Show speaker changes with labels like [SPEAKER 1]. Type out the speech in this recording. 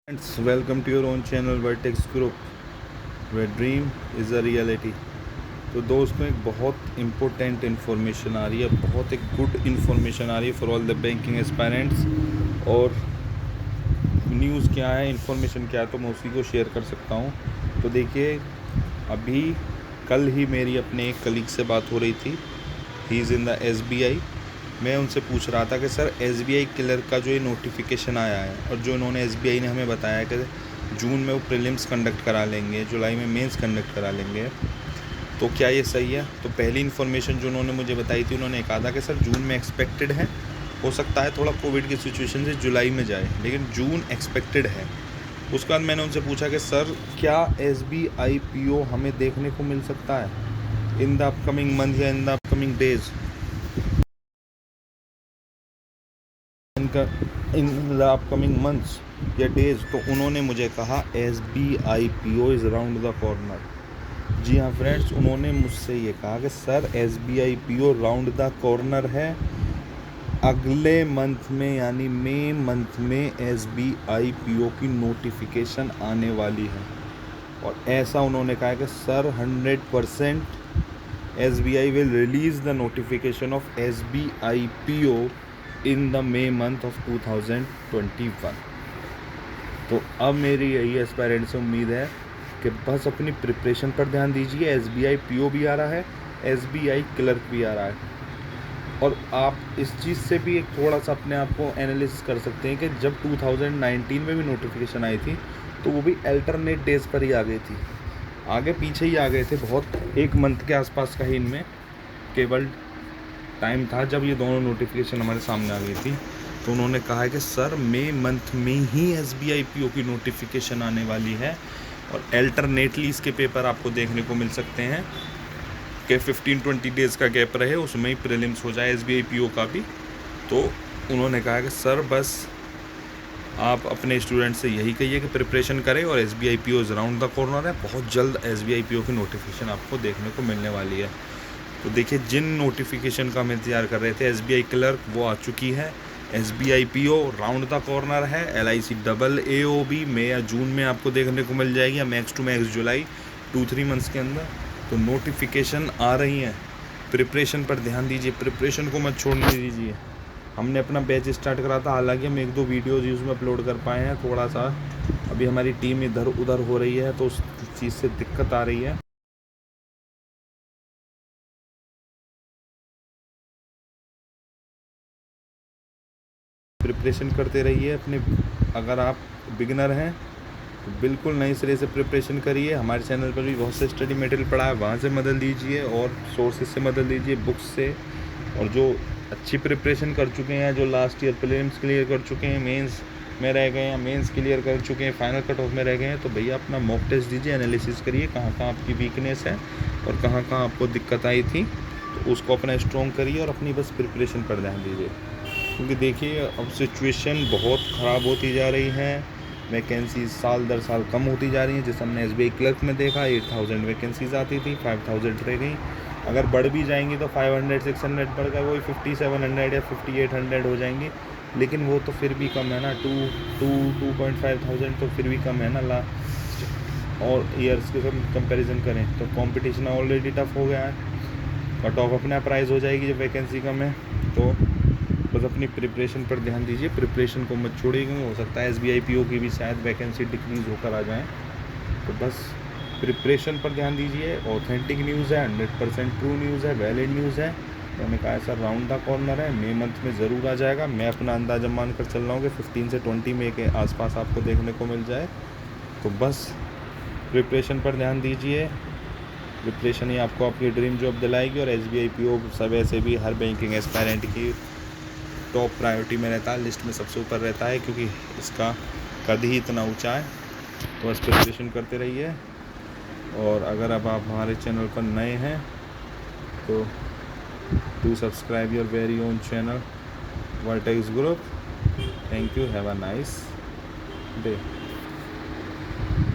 [SPEAKER 1] Friends, welcome to your own channel Vertex Group, where dream is a reality। तो दोस्तों एक बहुत important information आ रही है, बहुत एक गुड इन्फॉर्मेशन आ रही है for all the banking aspirants. और न्यूज़ क्या है, इन्फॉर्मेशन क्या है, तो मैं उसी को शेयर कर सकता हूँ। तो देखिए, अभी कल ही मेरी अपने एक कलीग से बात हो रही थी। He is in the SBI। मैं उनसे पूछ रहा था कि सर SBI क्लर्क का जो ये नोटिफिकेशन आया है और जो उन्होंने SBI ने हमें बताया कि जून में वो प्रीलिम्स कंडक्ट करा लेंगे, जुलाई में मेंस कंडक्ट करा लेंगे, तो क्या ये सही है? तो पहली इन्फॉर्मेशन जो उन्होंने मुझे बताई थी, उन्होंने कहा था कि सर जून में एक्सपेक्टेड है, हो सकता है थोड़ा कोविड की सिचुएशन से जुलाई में जाए, लेकिन जून एक्सपेक्टेड है। उसके बाद मैंने उनसे पूछा कि सर क्या SBI PO हमें देखने को मिल सकता है इन द अपकमिंग मंथ या in the upcoming days, in the upcoming months या डेज? तो उन्होंने मुझे कहा SBI PO is round the corner. जी हाँ फ्रेंड्स, उन्होंने मुझसे ये कहा कि sir SBI PO round the corner है। अगले मंथ में यानी मई मंथ में SBI PO की नोटिफिकेशन आने वाली है। और ऐसा उन्होंने कहा कि sir 100% SBI will release the notification of SBI PO in the May month of 2021। तो अब मेरी यही एस्पायरेंट से उम्मीद है कि बस अपनी प्रिपरेशन पर ध्यान दीजिए। SBI PO भी आ रहा है, SBI क्लर्क भी आ रहा है। और आप इस चीज़ से भी एक थोड़ा सा अपने आप को एनालिसिस कर सकते हैं कि जब 2019 में भी नोटिफिकेशन आई थी तो वो भी अल्टरनेट डेज पर ही आ गई थी, आगे पीछे ही आ गए थे, बहुत एक मंथ के आसपास का ही इनमें केवल टाइम था जब ये दोनों नोटिफिकेशन हमारे सामने आ गई थी। तो उन्होंने कहा है कि सर मई मंथ में ही SBI PO की नोटिफिकेशन आने वाली है और अल्टरनेटली इसके पेपर आपको देखने को मिल सकते हैं कि 15-20 डेज़ का गैप रहे, उसमें ही प्रीलिम्स हो जाए SBI PO का भी। तो उन्होंने कहा कि सर बस आप अपने स्टूडेंट से यही कहिए कि प्रिपरेशन करें और SBI PO is round the corner है। बहुत जल्द SBI PO की नोटिफिकेशन आपको देखने को मिलने वाली है। तो देखिए, जिन नोटिफिकेशन का हम इंतज़ार कर रहे थे SBI क्लर्क, वो आ चुकी है। SBI PO round the corner है। LIC डबल AOB मई या जून में आपको देखने को मिल जाएगी, या मैक्स टू मैक्स जुलाई, 2-3 मंथ्स के अंदर। तो नोटिफिकेशन आ रही हैं, प्रिपरेशन पर ध्यान दीजिए, प्रिपरेशन को मत छोड़ने दीजिए। हमने अपना बैच स्टार्ट करा था, हालांकि हम 1-2 वीडियोज़ उसमें अपलोड कर पाए हैं। थोड़ा सा अभी हमारी टीम इधर उधर हो रही है, तो उस चीज़ से दिक्कत आ रही है। प्रिपरेशन करते रहिए अपने। अगर आप बिगिनर हैं तो बिल्कुल नए सिरे से प्रिपरेशन करिए। हमारे चैनल पर भी बहुत से स्टडी मटेरियल पड़ा है, वहाँ से मदद लीजिए और सोर्सेज से मदद लीजिए, बुक्स से। और जो अच्छी प्रिपरेशन कर चुके हैं, जो लास्ट ईयर प्रीलिम्स क्लियर कर चुके हैं, मेंस में रह गए हैं, मेंस क्लियर कर चुके हैं, फाइनल कट ऑफ में रह गए हैं, तो भैया अपना मॉक टेस्ट दीजिए, एनालिसिस करिए कहाँ कहाँ आपकी वीकनेस है और कहाँ कहाँ आपको दिक्कत आई थी, तो उसको अपना स्ट्रॉन्ग करिए और अपनी बस प्रिपरेशन पर ध्यान दीजिए। क्योंकि देखिए, अब सिचुएशन बहुत ख़राब होती जा रही है, वैकेंसी साल दर साल कम होती जा रही हैं। जैसे हमने SBI क्लर्क में देखा, 8000 वैकेंसीज आती थी, 5000 रह गई। अगर बढ़ भी जाएंगी तो 500-600 बढ़कर वही 5700 या 5800 हो जाएंगी, लेकिन वो तो फिर भी कम है ना। 2,500 तो फिर भी कम है ना लास्ट और ईयर्स के सब कंपेरिजन करें तो। कंपटीशन ऑलरेडी टफ हो गया है, कट ऑफ अपने आप राइज हो जाएगी जब वैकेंसी कम है। तो बस अपनी प्रिपरेशन पर ध्यान दीजिए, प्रिपरेशन को मत छोड़िएगा। हो सकता है SBI PO की भी शायद वैकेंसी डिक्रीज़ होकर आ जाए, तो बस प्रिपरेशन पर ध्यान दीजिए। ऑथेंटिक न्यूज़ है, 100% ट्रू न्यूज़ है, वैलिड न्यूज़ है। मैंने कहा सर राउंड द कॉर्नर है, मई मंथ में ज़रूर आ जाएगा। मैं अपना अंदाज़ा मान कर चल रहा हूँ कि 15 से 20 मई के आसपास आपको देखने को मिल जाए। तो बस प्रिपरेशन पर ध्यान दीजिए। प्रिपरेशन ही आपको आपकी ड्रीम जॉब दिलाएगी। और SBI PO सब ऐसे भी हर बैंकिंग एस्पायरेंट की टॉप प्रायोरिटी में रहता है, लिस्ट में सबसे ऊपर रहता है, क्योंकि इसका कद ही इतना ऊंचा है। तो बस प्रिपरेशन करते रहिए। और अगर अब आप हमारे चैनल पर नए हैं तो do subscribe your very own channel vertex group. Thank you, have a nice day.